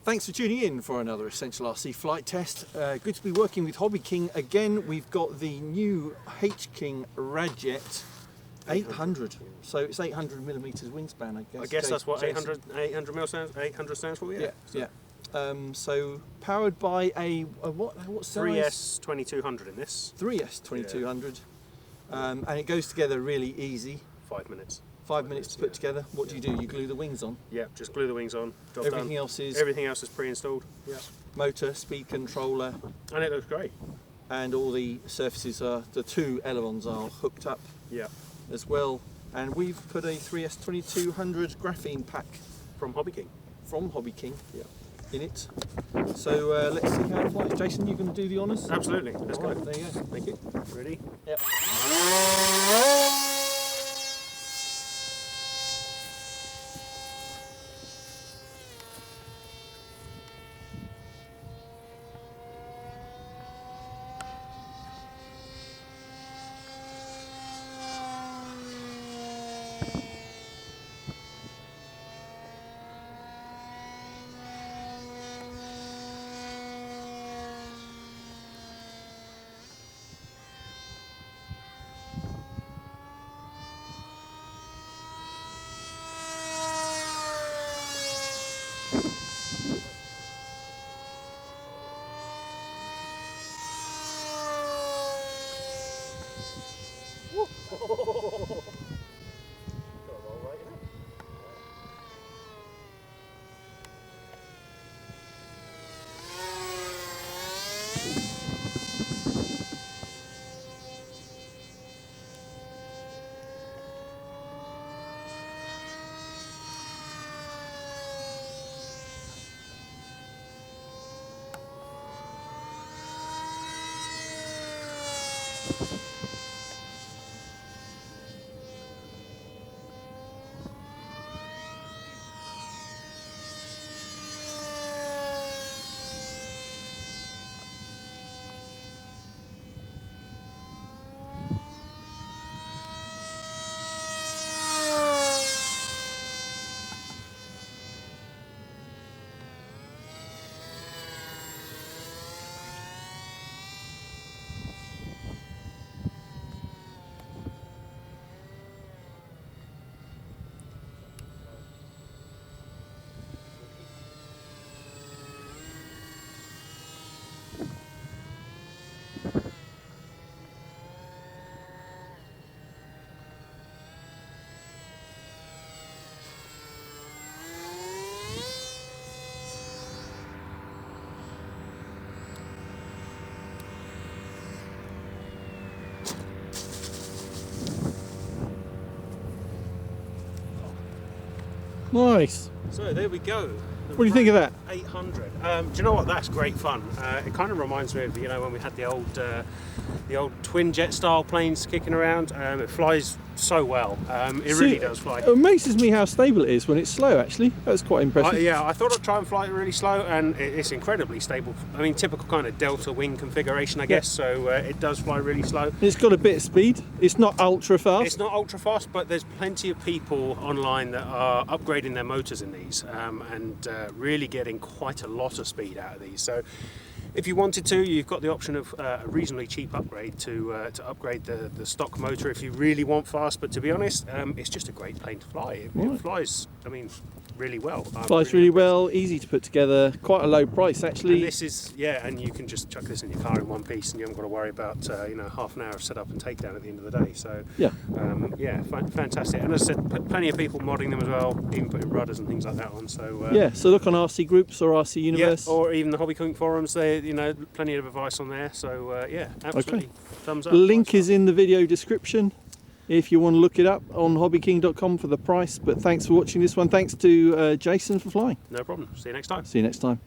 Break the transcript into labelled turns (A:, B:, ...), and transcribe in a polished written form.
A: Thanks for tuning in for another Essential RC flight test. Good to be working with Hobby King again. We've got the new H King Radjet 800. So it's 800 millimeters wingspan, I guess.
B: I guess that's what 800 mil stands. 800 stands for. Yeah.
A: Yeah. So powered by a what size?
B: 3S 2200 in this.
A: 3S 2200, and it goes together really easy.
B: 5 minutes.
A: 5 minutes to put together. What do? You glue the wings on?
B: Yeah, just glue the wings on. Job
A: Everything
B: done.
A: else is
B: pre-installed. Yeah.
A: Motor, speed controller,
B: And it looks great.
A: and all the surfaces are, the two elevons are hooked up
B: Yeah.
A: as well. And we've put a 3S 2200 graphene pack
B: From Hobby King.
A: from Hobby King
B: Yeah.
A: in it. So let's see how it flies. Jason, you going to do the honours?
B: Absolutely. Let's
A: All
B: go.
A: right, there you go.
B: Thank you. Ready?
A: Yep.
C: Nice.
B: So there we go.
C: What do you think of that?
B: 800. Do you know what? That's great fun. It kind of reminds me of when we had the old twin jet style planes kicking around. It flies so well. It really does fly.
C: It amazes me how stable it is when it's slow. Actually, that's quite impressive.
B: Yeah, I thought I'd try and fly it really slow, and it's incredibly stable. I mean, typical kind of delta wing configuration, I guess. So it does fly really slow.
C: It's got a bit of speed. It's not ultra fast.
B: It's not ultra fast, but there's plenty of people online that are upgrading their motors in these and really getting quite a lot of speed out of these. So if you wanted to, you've got the option of a reasonably cheap upgrade to upgrade the stock motor if you really want fast. But to be honest, it's just a great plane to fly. It flies, I mean, really well.
C: Flies really well, easy to put together, quite a low price actually.
B: And this is, and you can just chuck this in your car in one piece, and you haven't got to worry about half an hour of setup and takedown at the end of the day. So fantastic. And as I said, plenty of people modding them as well, even putting rudders and things like that on. So
C: so look on RC Groups or RC Universe,
B: or even the Hobby King forums. They plenty of advice on there. So absolutely,
C: okay.
B: Thumbs up.
C: The link is in the video description if you want to look it up on hobbyking.com for the price. But thanks for watching this one. Thanks to Jason for flying.
B: No problem. See you next time.
C: See you next time.